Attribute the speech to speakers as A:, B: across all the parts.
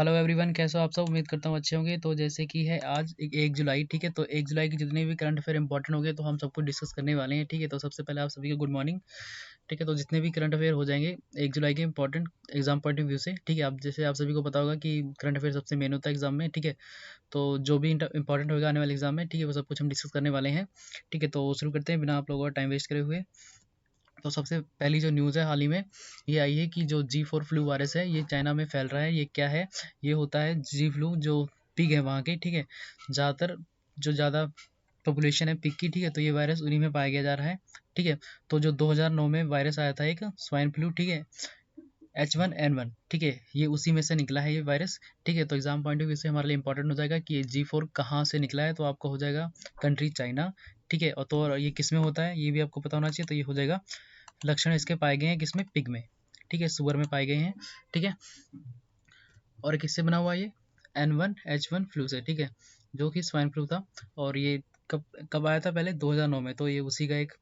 A: Hello everyone, कैसे हो आप सब। उम्मीद करता हूँ अच्छे होंगे। तो जैसे कि है आज 1 जुलाई, ठीक है। तो 1 जुलाई की जितने भी करंट अफेयर इंपॉर्टेंट हो गए तो हम सबको डिस्कस करने वाले हैं, ठीक है। तो सबसे पहले आप सभी को गुड मॉर्निंग, ठीक है। तो जितने भी करंट अफेयर हो जाएंगे 1 जुलाई के important exam point of view से, ठीक है। आप जैसे आप सभी को पता होगा कि करंट अफेयर सबसे मेन होता है एग्जाम में, ठीक है। तो जो भी इंपॉर्टेंट होगा आने वाले एग्जाम में, ठीक है, वो सब कुछ हम डिस्कस करने वाले हैं, ठीक है। तो शुरू करते हैं बिना आप लोगों का टाइम वेस्ट करे हुए। तो सबसे पहली जो न्यूज़ है हाल ही में ये आई है कि जो G4 फ्लू वायरस है ये चाइना में फैल रहा है। ये क्या है? ये होता है जी फ्लू, जो पिग है वहाँ की, ठीक है। ज़्यादातर जो ज़्यादा पॉपुलेशन है पिग की, ठीक है। तो ये वायरस उन्हीं में पाया गया जा रहा है, ठीक है। तो जो 2009 में वायरस आया था एक स्वाइन फ्लू, ठीक है, H1N1, ठीक है, ये उसी में से निकला है ये वायरस, ठीक है। तो एग्जाम पॉइंट ऑफ व्यू से हमारे लिए इंपॉर्टेंट हो जाएगा कि ये G4 कहाँ से निकला है। तो आपको हो जाएगा कंट्री चाइना, ठीक है। और तो और ये किस में होता है ये भी आपको पता होना चाहिए। तो ये हो जाएगा लक्षण इसके पाए गए हैं किसमें? पिग में, ठीक है, सुअर में पाए गए हैं, ठीक है। और किससे बना हुआ ये? N1H1 फ्लू से, ठीक है, जो कि स्वाइन फ्लू था। और ये कब कब आया था? पहले 2009 में। तो ये उसी का एक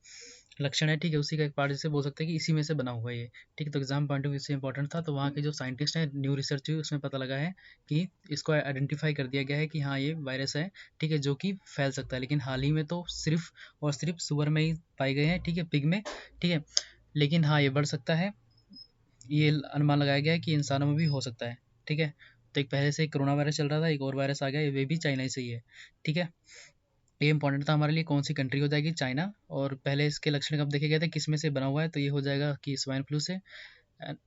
A: लक्षण है, ठीक है, उसी का एक पार्ट जिसे बोल सकते हैं कि इसी में से बना हुआ है ये, ठीक है। तो एग्जाम पॉइंट ऑफ व्यू से इंपॉर्टेंट था। तो वहाँ के जो साइंटिस्ट हैं, न्यू रिसर्च हुई उसमें पता लगा है कि इसको आइडेंटिफाई कर दिया गया है कि हाँ ये वायरस है, ठीक है, जो कि फैल सकता है। लेकिन हाल ही में तो सिर्फ और सिर्फ सुअर में ही पाए गए हैं, ठीक है, पिग में, ठीक है। लेकिन हाँ ये बढ़ सकता है, ये अनुमान लगाया गया है कि इंसानों में भी हो सकता है, ठीक है। तो एक पहले से एक कोरोना वायरस चल रहा था, एक और वायरस आ गया, ये भी चाइना से ही है, ठीक है। ये इंपॉर्टेंट था हमारे लिए, कौन सी कंट्री हो जाएगी? चाइना। और पहले इसके लक्षण कब देखे गए थे, किस में से बना हुआ है? तो ये हो जाएगा कि स्वाइन फ्लू से,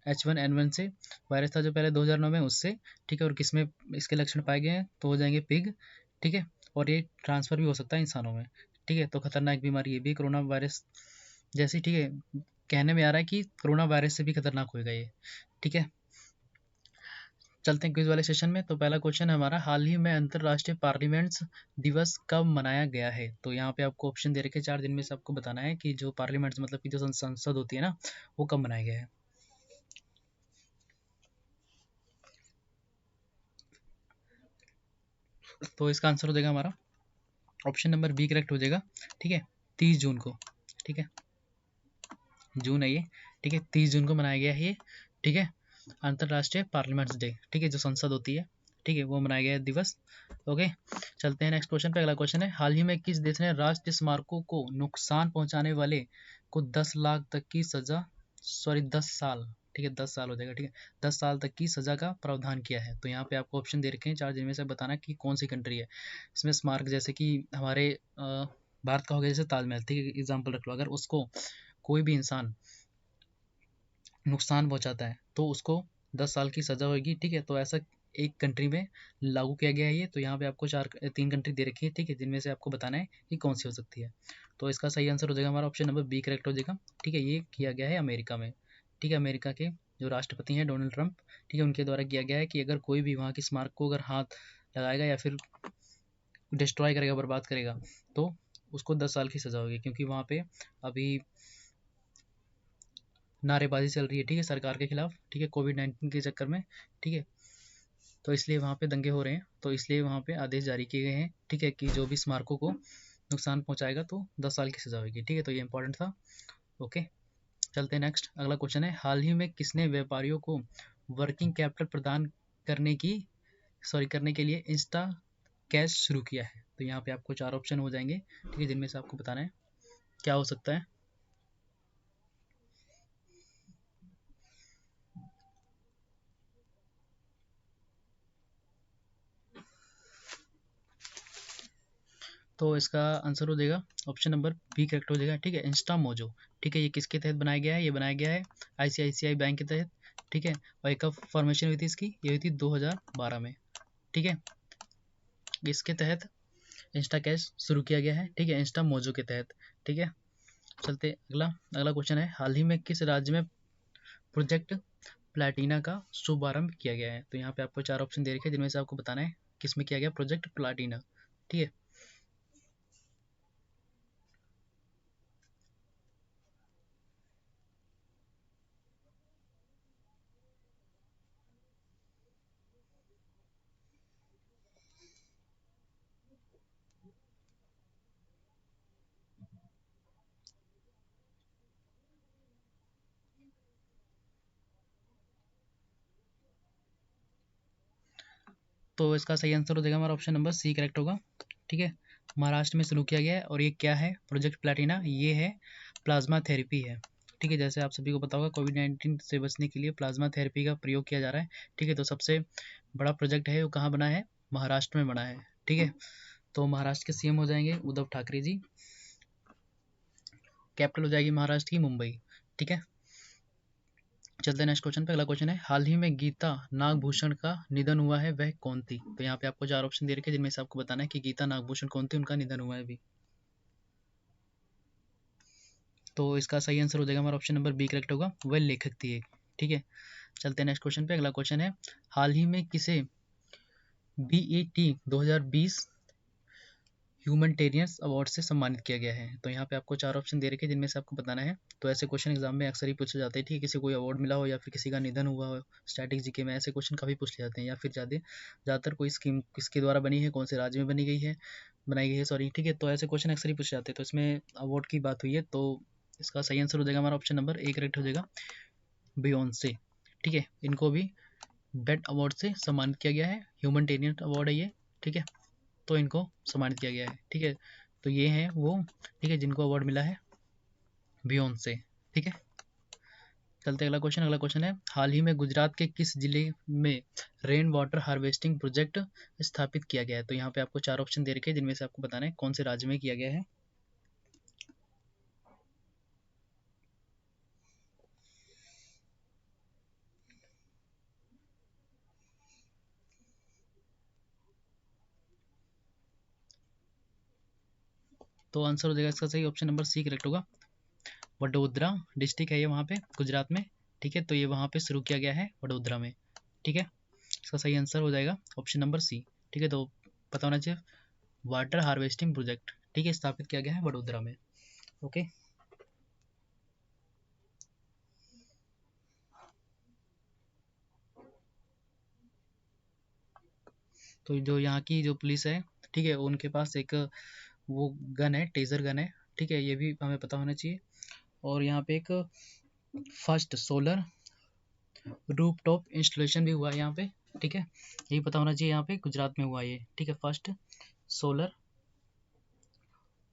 A: H1N1 से वायरस था जो पहले 2009 में, उससे, ठीक है। और किस में इसके लक्षण पाए गए हैं? तो हो जाएंगे पिग, ठीक है। और ये ट्रांसफ़र भी हो सकता है इंसानों में, ठीक है। तो खतरनाक बीमारी ये भी कोरोना वायरस जैसी, ठीक है। कहने में आ रहा है कि कोरोना वायरस से भी खतरनाक होएगा ये, ठीक है। चलते हैं क्विज वाले सेशन में। तो पहला क्वेश्चन है हमारा, हाल ही में अंतर्राष्ट्रीय पार्लियामेंट्स दिवस कब मनाया गया है? तो यहाँ पे आपको ऑप्शन दे रखे हैं, 4 दिन में से आपको बताना है कि जो पार्लियामेंट्स मतलब कि जो संसद होती है ना, वो कब मनाया गया है। तो इसका आंसर हो जाएगा हमारा ऑप्शन नंबर बी करेक्ट हो जाएगा, ठीक है, 30 जून को, ठीक है। जून है ये, ठीक है, 30 जून को मनाया गया है ये, ठीक है। अंतर्राष्ट्रीय पार्लियामेंट्स डे, ठीक है, जो संसद होती है, ठीक है, वो मनाया गया है दिवस। ओके, चलते हैं नेक्स्ट क्वेश्चन पे। अगला क्वेश्चन है, हाल ही में किस देश ने राष्ट्रीय स्मारकों को नुकसान पहुंचाने वाले को 10 लाख तक की सजा, सॉरी 10 साल, ठीक है, 10 साल हो जाएगा, ठीक है, 10 साल तक की सजा का प्रावधान किया है। तो यहाँ पे आपको ऑप्शन दे रखे हैं 4, जिनमें से बताना कि कौन सी कंट्री है। इसमें स्मारक जैसे कि हमारे भारत का हो गया जैसे ताजमहल, ठीक है, एग्जाम्पल रख लो। अगर उसको कोई भी इंसान नुकसान पहुंचाता है तो उसको 10 साल की सजा होगी, ठीक है। तो ऐसा एक कंट्री में लागू किया गया है ये। तो यहाँ पे आपको 3 कंट्री दे रखी है, ठीक है, जिनमें से आपको बताना है कि कौन सी हो सकती है। तो इसका सही आंसर हो जाएगा हमारा ऑप्शन नंबर बी करेक्ट हो जाएगा, ठीक है। ये किया गया है अमेरिका में, ठीक है। अमेरिका के जो राष्ट्रपति हैं डोनाल्ड ट्रंप, ठीक है, उनके द्वारा किया गया है कि अगर कोई भी वहाँ की स्मारक को अगर हाथ लगाएगा या फिर डिस्ट्रॉय करेगा, बर्बाद करेगा, तो उसको 10 साल की सजा होगी। क्योंकि वहाँ पे अभी नारेबाजी चल रही है, ठीक है, सरकार के खिलाफ, ठीक है, कोविड-19 के चक्कर में, ठीक है। तो इसलिए वहाँ पे दंगे हो रहे हैं, तो इसलिए वहाँ पे आदेश जारी किए गए हैं, ठीक है, कि जो भी स्मारकों को नुकसान पहुँचाएगा तो 10 साल की सज़ा होगी, ठीक है। तो ये इंपॉर्टेंट था। ओके, चलते हैं नेक्स्ट। अगला क्वेश्चन है, हाल ही में किसने व्यापारियों को वर्किंग कैपिटल प्रदान करने की करने के लिए इंस्टा कैश शुरू किया है? तो यहाँ पे आपको 4 ऑप्शन हो जाएंगे, ठीक है, जिनमें से आपको बताना है क्या हो सकता है। तो इसका आंसर हो जाएगा ऑप्शन नंबर बी करेक्ट हो जाएगा, ठीक है, इंस्टा मोजो, ठीक है। ये किसके तहत बनाया गया है? ये बनाया गया है आईसीआईसीआई बैंक के तहत, ठीक है। और एक फॉर्मेशन हुई थी इसकी, ये हुई थी 2012 में, ठीक है। इसके तहत इंस्टा कैश शुरू किया गया है, ठीक है, इंस्टा मोजो के तहत, ठीक है। चलते अगला अगला क्वेश्चन है, हाल ही में किस राज्य में प्रोजेक्ट प्लाटिना का शुभारंभ किया गया है? तो यहाँ पे आपको 4 ऑप्शन दे रखे हैं, जिनमें से आपको बताना है किस में किया गया प्रोजेक्ट प्लाटिना, ठीक है। तो इसका सही आंसर हो जाएगा हमारा ऑप्शन नंबर सी करेक्ट होगा। ठीक है, महाराष्ट्र में शुरू किया गया है और ये क्या है प्रोजेक्ट प्लैटिना, ये है प्लाज्मा थेरेपी है। ठीक है, जैसे आप सभी को पता होगा कोविड-19 से बचने के लिए प्लाज्मा थेरेपी का प्रयोग किया जा रहा है। ठीक है, तो सबसे बड़ा प्रोजेक्ट है वो कहाँ बना है, महाराष्ट्र में बना है। ठीक है, तो महाराष्ट्र के सीएम हो जाएंगे उद्धव ठाकरे जी, कैपिटल हो जाएगी महाराष्ट्र की मुंबई। ठीक है, चलते हैं नेक्स्ट क्वेश्चन पे। अगला क्वेश्चन है, हाल ही में गीता नागभूषण का निधन हुआ है, वह कौन थी? तो यहाँ पे आपको 4 ऑप्शन दे रखे हैं जिनमें से आपको बताना है कि गीता नागभूषण कौन थी, उनका निधन हुआ है अभी। तो इसका सही आंसर हो जाएगा हमारा ऑप्शन नंबर बी करेक्ट होगा, वह लेखक थी एक। ठीक है, चलते हैं नेक्स्ट क्वेश्चन पे। अगला क्वेश्चन है, हाल ही में किसे BET 2020 ह्यूमैनिटेरियंस अवार्ड से सम्मानित किया गया है? तो यहाँ पे आपको 4 ऑप्शन दे रखे हैं जिनमें से आपको बताना है। तो ऐसे क्वेश्चन एग्जाम में अक्सर ही पूछे जाते हैं। ठीक है, किसी को कोई अवार्ड मिला हो या फिर किसी का निधन हुआ हो, स्टैटिक जीके में ऐसे क्वेश्चन काफ़ी पूछ ले जाते हैं, या फिर ज़्यादातर कोई स्कीम किसके द्वारा बनी है, कौन से राज्य में बनाई गई है सॉरी। ठीक है, तो ऐसे क्वेश्चन अक्सर ही पूछे जाते हैं। तो इसमें अवार्ड की बात हुई है, तो इसका सही आंसर हो जाएगा हमारा ऑप्शन नंबर ए करेक्ट हो जाएगा, बियॉन्से। ठीक है, इनको भी बेट अवार्ड से सम्मानित किया गया है, ह्यूमैनिटेरियन अवार्ड है ये। ठीक है, तो इनको सम्मानित किया गया है। ठीक है, तो ये हैं वो, ठीक है, जिनको अवार्ड मिला है बियॉन्से। ठीक है, चलते अगला क्वेश्चन। अगला क्वेश्चन है, हाल ही में गुजरात के किस जिले में रेन वाटर हार्वेस्टिंग प्रोजेक्ट स्थापित किया गया है? तो यहाँ पे आपको 4 ऑप्शन दे रखे हैं जिनमें से आपको बताना है कौन से राज्य में किया गया है। तो आंसर हो जाएगा इसका सही ऑप्शन नंबर सी करेक्ट होगा, वडोदरा डिस्ट्रिक्ट है ये वहाँ पे गुजरात में। ठीक है, तो ये वहाँ पे शुरू किया गया है वडोदरा में। ठीक है, इसका सही आंसर हो जाएगा ऑप्शन नंबर सी। ठीक है, तो पता होना चाहिए, वाटर हार्वेस्टिंग प्रोजेक्ट, ठीक है, स्थापित किया गया है वडोदरा में। ओके, तो जो यहाँ की जो पुलिस है, ठीक है, उनके पास एक वो गन है, टेजर गन है। ठीक है, ये भी हमें पता होना चाहिए। और यहाँ पे एक first solar roof top installation भी हुआ है यहाँ पे। ठीक है, यही पता होना चाहिए, यहाँ पे गुजरात में हुआ ये। ठीक है, first solar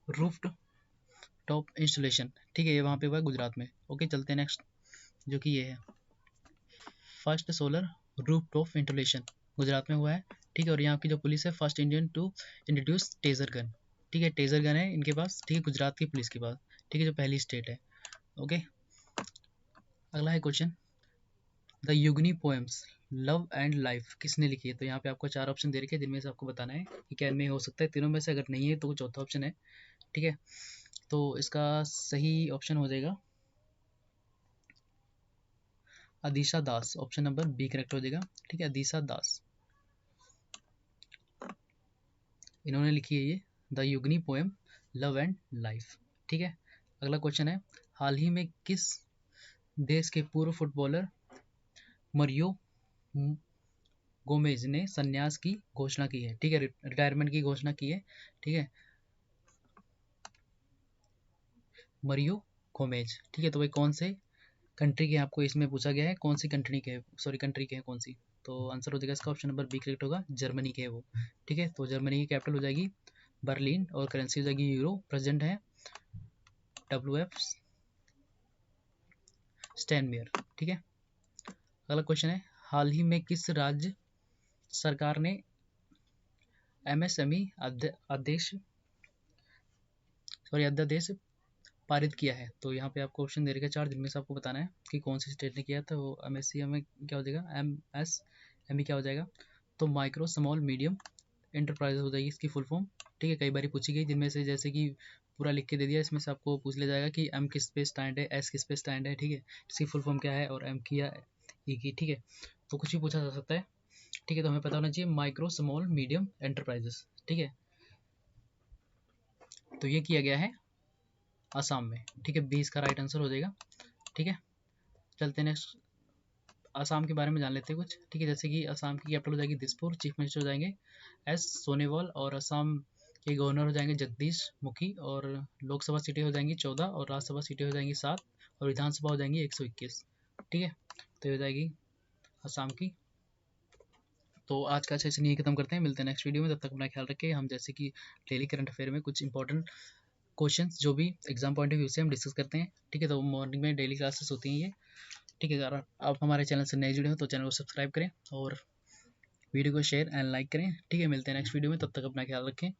A: roof top installation, ठीक है, ये वहाँ पे हुआ है गुजरात में। ओके, चलते हैं नेक्स्ट, जो कि ये है first solar roof top installation, Gujarat में हुआ है। ठीक है, और यहाँ की जो पुलिस है, first Indian to introduce taser gun. ठीक है, टेजर गन है इनके पास। ठीक है, गुजरात की पुलिस के पास। ठीक है, जो पहली स्टेट है। ओके, अगला है question, the Yugni poems love and life किसने लिखी है? तो यहाँ पे आपको 4 ऑप्शन दे रखे हैं जिनमें से आपको बताना है कि क्या इनमें हो सकता है तीनों में से, अगर नहीं है तो चौथा ऑप्शन है। ठीक है, तो इसका सही ऑप्शन हो जाएगा अदीशा दास, ऑप्शन नंबर बी करेक्ट हो जाएगा। ठीक है, अदीशा दास, इन्होंने लिखी है ये the Yugni poem love and life. ठीक है, अगला क्वेश्चन है, हाल ही में किस देश के पूर्व फुटबॉलर मरियो गोमेज ने संन्यास की घोषणा की है? ठीक है, रिटायरमेंट की घोषणा की है। ठीक है, मरियो गोमेज। ठीक है, तो भाई कौन से कंट्री के, आपको इसमें पूछा गया है कौन सी कंट्री के, सॉरी कंट्री के हैं कौन सी? तो आंसर हो जाएगा इसका ऑप्शन नंबर बी करेक्ट होगा, जर्मनी के है वो। ठीक है, तो जर्मनी की कैपिटल हो जाएगी बर्लिन और करेंसी हो जाएगी यूरो। प्रेजेंट है WF स्टैनमेयर। ठीक है, अगला क्वेश्चन है, हाल ही में किस राज्य सरकार ने MSME आदेश अध्यादेश पारित किया है? तो यहाँ पे आपको ऑप्शन दे रखा है 4, जिनमें से आपको बताना है कि कौन सी स्टेट ने किया था। वो MSC में क्या हो जाएगा, MSME क्या हो जाएगा, तो माइक्रो स्मॉल मीडियम एंटरप्राइज हो जाएगी इसकी फुल फॉर्म। ठीक है, कई बार पूछी गई, जिनमें से जैसे कि पूरा लिख के दे दिया, इसमें से आपको पूछ लिया जाएगा कि M किस पे स्टैंड है, S किस पे स्टैंड है। ठीक है, इसकी फुल फॉर्म क्या है, और M की या E की। ठीक है, तो कुछ भी पूछा जा सकता है। ठीक है, तो हमें पता होना चाहिए माइक्रो स्मॉल मीडियम एंटरप्राइजेस। ठीक है, तो ये किया गया है आसाम में। ठीक है, 20 का राइट आंसर हो जाएगा। ठीक है, चलते हैं नेक्स्ट, आसाम के बारे में जान लेते हैं कुछ। ठीक है, जैसे कि आसाम की कैपिटल हो जाएगी दिसपुर, चीफ मिनिस्टर हो जाएंगे S सोनेवाल, और आसाम के गवर्नर हो जाएंगे जगदीश मुखी, और लोकसभा सीटें हो जाएंगी 14, और राज्यसभा सीटें हो जाएंगी 7, और विधानसभा हो जाएंगी 121। ठीक है, तो ये हो जाएगी आसाम की तो आज का सेशन यही खत्म करते हैं, मिलते हैं नेक्स्ट वीडियो में। तब तक अपना ख्याल रखें। हम जैसे कि डेली करंट अफेयर में कुछ इंपॉर्टेंट क्वेश्चंस जो भी एग्जाम पॉइंट ऑफ व्यू से हम डिस्कस करते हैं, ठीक है। तो मॉर्निंग में डेली क्लासेस होती हैं ये, ठीक है। अगर आप हमारे चैनल से नए जुड़े हो तो चैनल को सब्सक्राइब करें और वीडियो को शेयर एंड लाइक करें, ठीक है। मिलते हैं नेक्स्ट वीडियो में, तब तक अपना ख्याल रखें।